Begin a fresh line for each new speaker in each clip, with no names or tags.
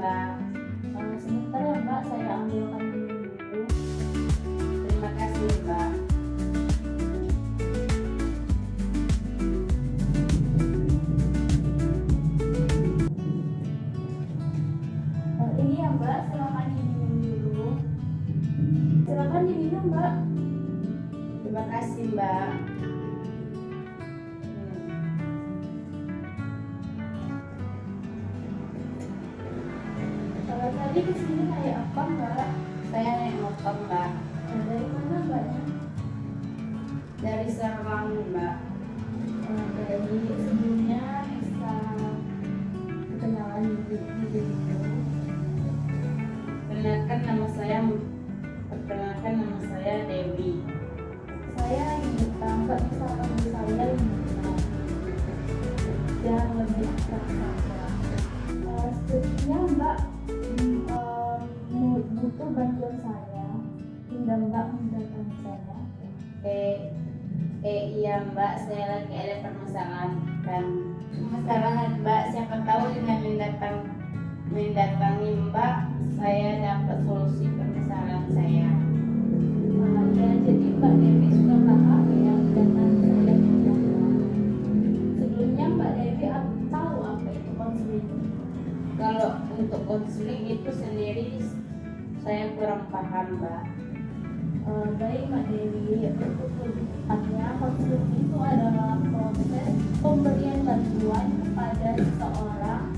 Mbak.
Sebentar ya Mbak, saya ambilkan dulu.
Terima kasih Mbak.
Ini ya Mbak, silakan diminum dulu. Silakan diminum Mbak.
Terima kasih Mbak.
Tadi kesini kayak apa Mbak?
Saya naik motor Mbak.
Dari mana Mbaknya?
Dari Serang Mbak.
Dari sebelumnya bisa kenalan diri dulu.
Perkenalkan nama saya Dewi.
Saya Yunita, Mbak bisa panggil saya Yunita. Jangan lebih akrab saja. Sepertinya Mbak butuh bantuan saya hingga Mbak mendatangi saya.
Iya Mbak, saya lagi ada permasalahan Mbak. Siapa tahu dengan mendatangi Mbak, saya dapat solusi permasalahan saya.
Ya, jadi Mbak Dewi sudah paham ya mendatangi saya. Sebelumnya Mbak Dewi tahu apa itu konseling?
Kalau untuk konseling itu sendiri saya kurang paham Mbak.
Baik Mbak Dewi, untuk lebih tepatnya konseling itu adalah proses pemberian bantuan kepada seseorang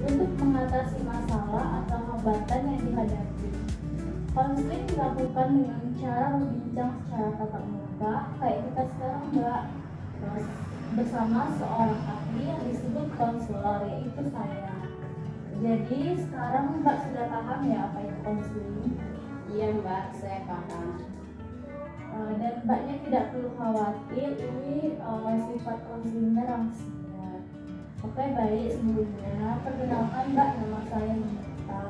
untuk mengatasi masalah atau hambatan yang dihadapi. Konseling dilakukan dengan cara berbincang secara tatap muka kayak kita sekarang Mbak, bersama seorang ahli yang disebut konselor, yaitu saya. Jadi sekarang Mbak sudah paham ya apa itu konseling?
Iya Mbak, saya paham.
Dan Mbaknya tidak perlu khawatir, ini sifat konselingnya rahasia. Oke baik, sebelumnya perkenalkan Mbak, nama saya Yunita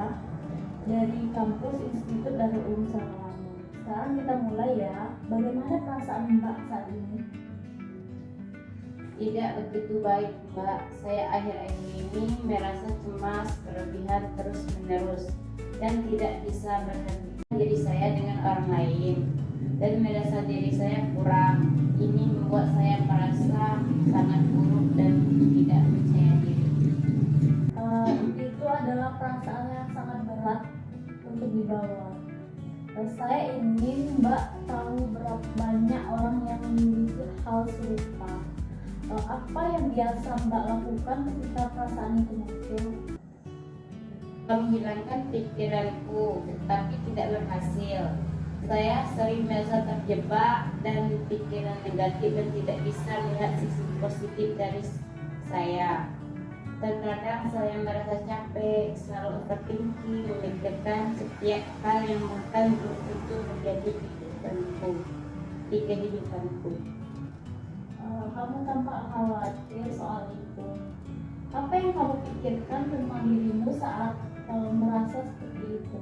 dari kampus Institut Darul Ulum Sarawak. Sekarang kita mulai ya. Bagaimana perasaan Mbak saat ini?
Tidak begitu baik Mbak. Saya akhir-akhir ini merasa cemas berlebihan terus-menerus dan tidak bisa berhenti diri saya dengan orang lain, dan merasa diri saya kurang. Ini membuat saya merasa sangat buruk dan tidak percaya diri.
Itu adalah perasaan yang sangat berat untuk dibawa. Saya ingin Mbak tahu berapa banyak orang yang memiliki hal serupa. Apa yang biasa Mbak lakukan ketika perasaan itu muncul?
Menghilangkan pikiranku, tetapi tidak berhasil. Saya sering merasa terjebak dan pikiran negatif dan tidak bisa melihat sisi positif dari saya. Terkadang saya merasa capek, selalu overthinking, memikirkan setiap hal yang bahkan belum tentu terjadi di kehidupanku.
Kamu tampak khawatir soal itu. Apa yang kamu pikirkan tentang dirimu saat merasa seperti itu?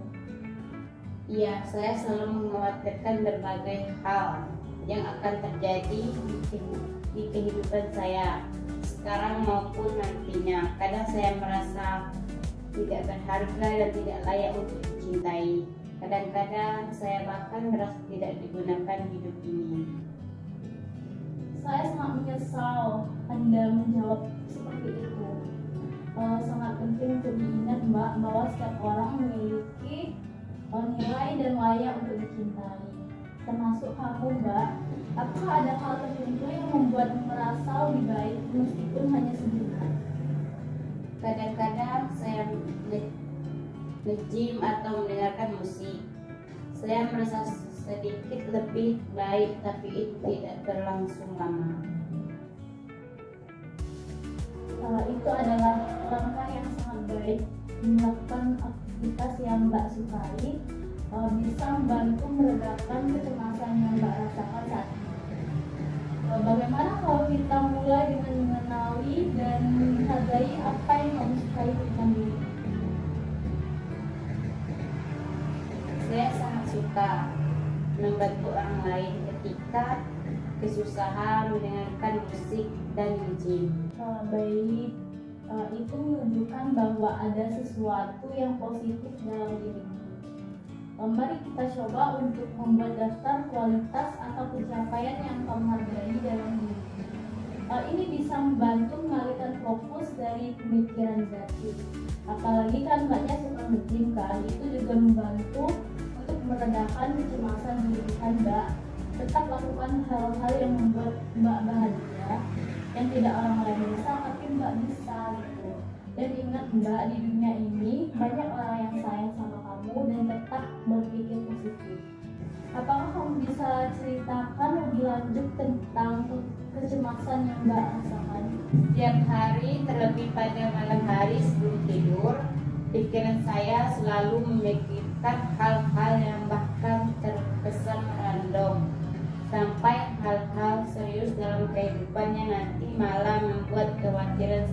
Iya, saya selalu mengkhawatirkan berbagai hal yang akan terjadi di kehidupan saya sekarang maupun nantinya. Kadang saya merasa tidak berharga dan tidak layak untuk dicintai. Kadang-kadang saya bahkan merasa tidak digunakan hidup ini.
Saya sangat menyesal Anda menjawab seperti itu. Sangat penting untuk diingat Mbak bahwa setiap orang memiliki nilai dan layak untuk dicintai, termasuk kamu Mbak. Apakah ada hal tertentu yang membuat merasa lebih baik meskipun hanya sebentar?
Kadang-kadang saya nge-gym atau mendengarkan musik. Saya merasa sedikit lebih baik, tapi itu tidak berlangsung lama.
Itu adalah langkah yang sangat baik. Melakukan aktivitas yang Mbak sukai bisa membantu meredakan kecemasan yang Mbak rasakan saat ini. Bagaimana kalau kita mulai dengan mengenali dan menghargai apa yang kamu sukai tentang diri?
Saya sangat suka membantu orang lain ketika kesusahan, mendengarkan musik dan nge-gym.
Baik, itu menunjukkan bahwa ada sesuatu yang positif dalam dirimu. Mari kita coba untuk membuat daftar kualitas atau pencapaian yang kamu hargai dalam diri. Ini bisa membantu mengalihkan fokus dari pemikiran negatif. Apalagi kan mbaknya suka nge-gym kan, itu juga membantu untuk meredakan kecemasan diri kan mbak. Tetap lakukan hal-hal yang membuat mbak bahagia, yang tidak orang lain bisa, tapi mbak bisa gitu. Dan ingat mbak, di dunia ini banyak orang yang sayang sama kamu dan tetap berpikir positif. Apakah kamu bisa ceritakan lebih lanjut tentang kecemasan yang mbak rasakan?
Setiap hari, terlebih pada malam hari sebelum tidur, pikiran saya selalu memikirkan hal-hal yang bahkan terkesan random, sampai hal-hal serius dalam kehidupan yang nanti malah membuat kekhawatiran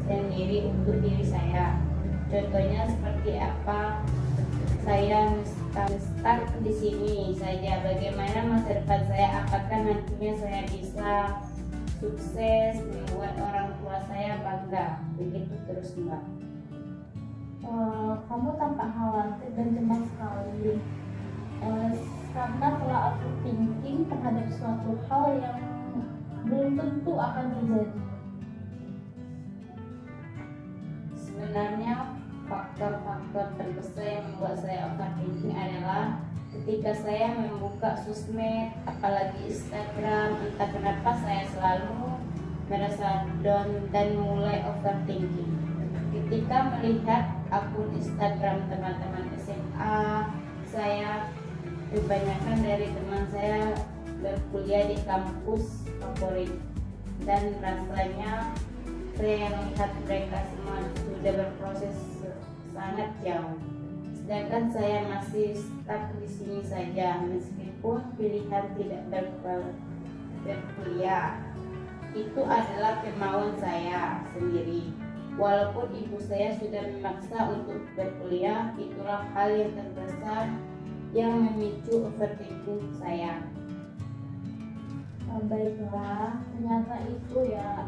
sendiri untuk diri saya. Contohnya seperti apa? Saya stuck di sini saja. Bagaimana masa depan saya? Apakah nantinya saya bisa sukses, membuat orang tua saya bangga? Begitu terus mbak.
Kamu tampak khawatir dan cemas sekali karena telah overthinking terhadap suatu hal yang belum tentu akan terjadi.
Sebenarnya faktor-faktor terbesar yang membuat saya overthinking adalah ketika saya membuka sosmed, apalagi Instagram. Entah kenapa saya selalu merasa down dan mulai overthinking ketika melihat akun Instagram teman-teman SMA saya. Kebanyakan dari teman saya berkuliah di kampus favorit, dan rasanya saya melihat mereka semua sudah berproses sangat jauh, sedangkan saya masih stuck di sini saja. Meskipun pilihan tidak berkuliah itu adalah kemauan saya sendiri, walaupun ibu saya sudah memaksa untuk berkuliah, itulah hal yang terbesar yang memicu overthinking saya.
Baiklah, ternyata itu ya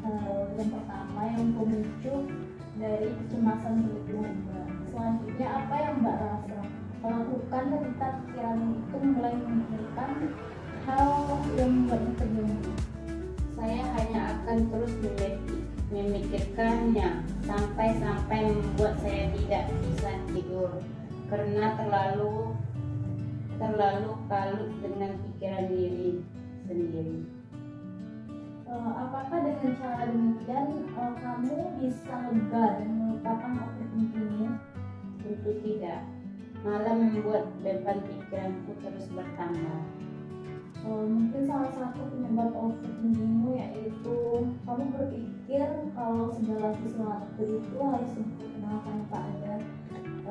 hal yang pertama yang pemicu dari kecemasan berlebihan mbak. Selanjutnya apa yang mbak rasa lakukan ketika pikiran itu mulai memikirkan hal yang membuatnya terganggu?
Saya hanya akan terus memikirkannya sampai membuat saya tidak bisa tidur karena terlalu kalut dengan pikiran diri sendiri.
Apakah dengan cara demikian kamu bisa lega dan melupakan overthinkingnya?
Tentu tidak, malah membuat beban pikiranku terus bertambah.
Mungkin salah satu penyebab overthinkingmu yaitu kamu berpikir kalau segala sesuatu itu harus sempurna tanpa ada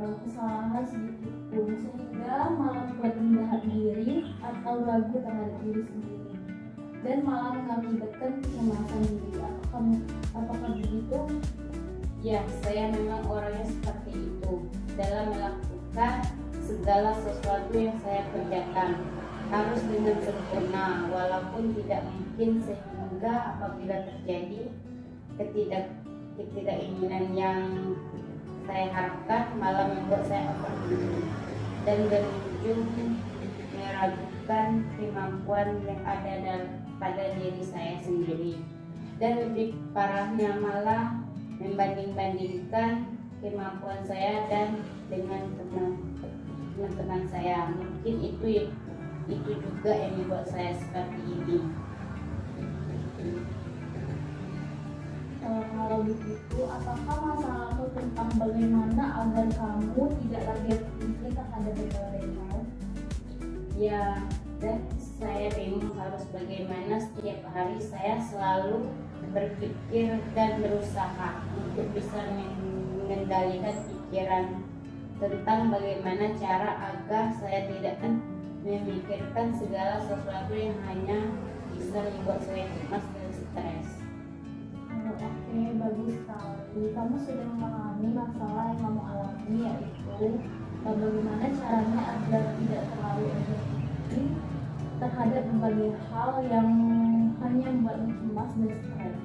kesalahan sedikit pun, sehingga malah membuat rendah diri atau ragu terhadap diri sendiri dan malah mengakibatkan kecemasan diri. Apakah begitu?
Ya, saya memang orangnya seperti itu. Dalam melakukan segala sesuatu yang saya kerjakan harus dengan sempurna, walaupun tidak mungkin, sehingga apabila terjadi ketidakinginan yang saya harapkan malah membuat saya overthinking dan berujung meragukan kemampuan yang ada pada diri saya sendiri, dan lebih parahnya malah membanding-bandingkan kemampuan saya dan dengan teman-teman saya. Mungkin itu juga yang membuat saya seperti ini.
Kalau begitu, apakah masalahmu tentang bagaimana agar kamu tidak lagi berpikir terhadap orang lain?
Ya, dan saya bingung harus bagaimana. Setiap hari saya selalu berpikir dan berusaha untuk bisa mengendalikan pikiran tentang bagaimana cara agar saya tidak memikirkan segala sesuatu yang hanya bisa membuat saya cemas dan stres.
Oke, bagus sekali. Kamu sudah memahami masalah yang kamu alami, yaitu bagaimana caranya agar tidak terlalu overthinking terhadap berbagai hal yang hanya membuatmu cemas dan stres.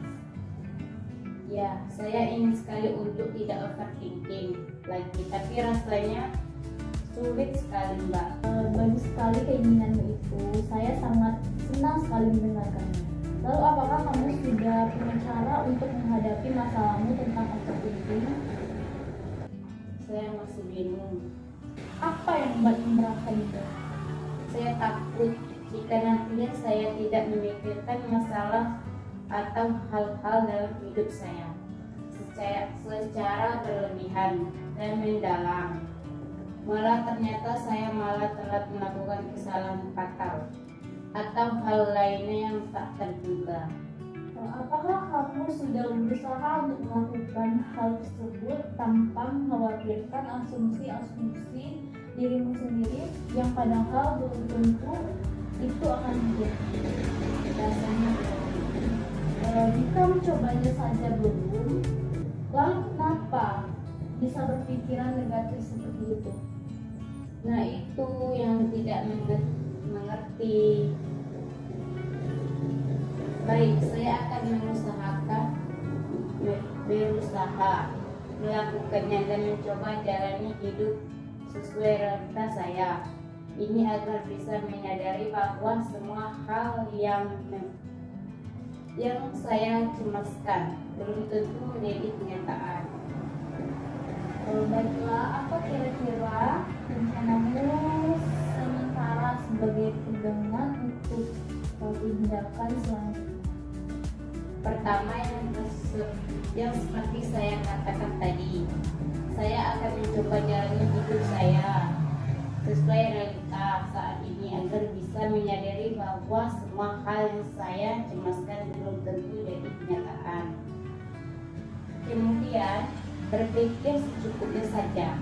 Ya, saya ingin sekali untuk tidak overthinking lagi, tapi rasanya sulit sekali, Mbak.
Bagus sekali keinginanmu itu. Saya sangat senang sekali mendengarkannya. Lalu apakah kamu sudah punya cara untuk menghadapi masalahmu tentang overthinking?
Saya masih bingung.
Apa yang membuatmu merasa itu?
Saya takut jika nantinya saya tidak memikirkan masalah atau hal-hal dalam hidup saya secara berlebihan dan mendalam. Malah ternyata saya telah melakukan kesalahan fatal atau hal lainnya yang tak terduga.
Apakah kamu sudah berusaha untuk melakukan hal tersebut tanpa mengkhawatirkan asumsi-asumsi dirimu sendiri yang padahal belum tentu itu akan terjadi?
Rasanya
Jika mencobanya saja belum, lalu kenapa bisa berpikiran negatif seperti itu?
nah itu yang tidak mengerti. Baik, saya akan berusaha melakukannya dan mencoba jalani hidup sesuai realita saya. Ini agar bisa menyadari bahwa semua hal yang saya cemaskan belum tentu menjadi kenyataan.
Baiklah, apa kira-kira rencanamu sementara sebagai pegangan untuk tindakan selanjutnya?
Pertama, yang seperti saya katakan tadi, saya akan mencoba jalani hidup saya sesuai realita saat ini agar bisa menyadari bahwa semua hal yang saya cemaskan belum tentu jadi kenyataan. Kemudian, berpikir secukupnya saja,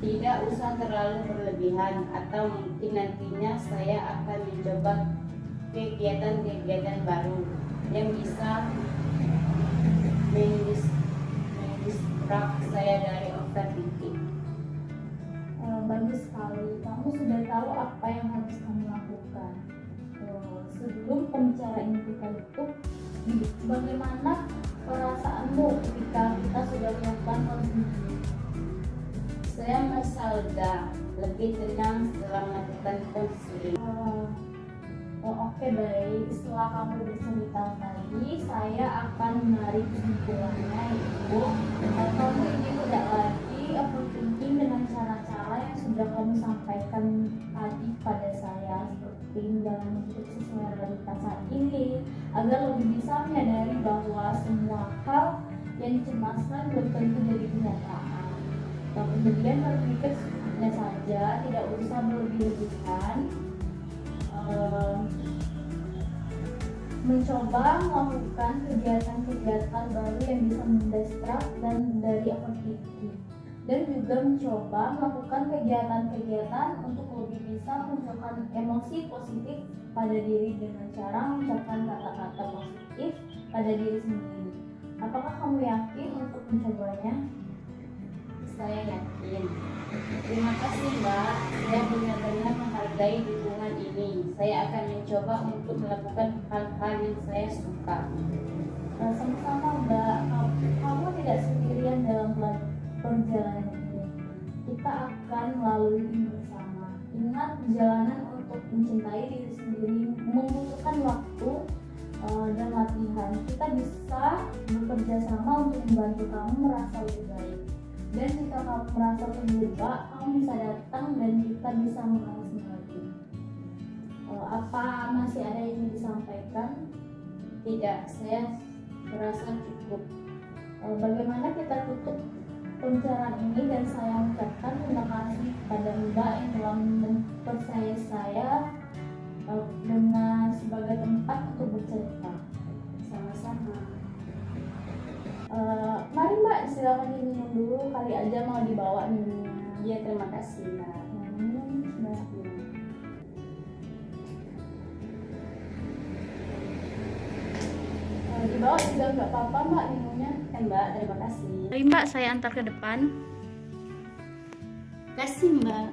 tidak usah terlalu berlebihan, atau mungkin nantinya saya akan mencoba kegiatan-kegiatan baru yang bisa mendistract saya dari overthinking.
Bagus sekali, kamu sudah tahu apa yang harus kamu lakukan. Sebelum pembicaraan kita tutup, bagaimana perasaanmu ketika kita sudah melakukan hal ini?
Saya merasa lega, lebih tenang setelah melakukan konseling.
Oke, baik. Setelah kamu bercerita tadi, saya akan menarik kesimpulannya, Ibu. Kamu ini tidak lagi overthinking dengan cara-cara yang sudah kamu sampaikan tadi pada saya, seperti dalam hidup sesuai realita saat ini, agar lebih bisa menyadari bahwa semua hal yang dicemaskan belum tentu jadi kenyataan. Kemudian berpikir secukupnya saja, tidak usah berlebih-lebihan. Mencoba melakukan kegiatan-kegiatan baru yang bisa mendistract dan dari overthinking, dan juga mencoba melakukan kegiatan-kegiatan untuk lebih bisa menunjukkan emosi positif pada diri dengan cara mengucapkan kata-kata positif pada diri sendiri. Apakah kamu yakin untuk mencobanya?
Saya yakin. Terima kasih, Mbak. Saya benar-benar menghargai dukungan ini. Saya akan mencoba untuk melakukan hal-hal yang saya suka.
Sama-sama, Mbak. Kamu tidak sendirian dalam perjalanan ini. Kita akan melalui ini bersama. Ingat, perjalanan untuk mencintai diri sendiri membutuhkan waktu dan latihan. Kita bisa bekerja sama untuk membantu kamu merasa lebih baik. Dan jika kamu merasa terjebak, kamu bisa datang dan kita bisa mengatasi lagi. Apa masih ada yang ingin disampaikan?
Tidak, saya merasa cukup.
Bagaimana kita tutup pembicaraan ini, dan saya mengucapkan terima kasih kepada Mbak yang telah mempercayai saya dengan sebagai tempat untuk bercerita.
Sama-sama.
Mari Mbak, silakan diminum dulu, kali aja mau dibawa minumnya.
Ya, terima kasih, Mbak.
Mbak. Dibawa juga nggak apa-apa Mbak minumnya.
Mbak, terima kasih.
Mari Mbak, saya antar ke depan.
Terima kasih, Mbak.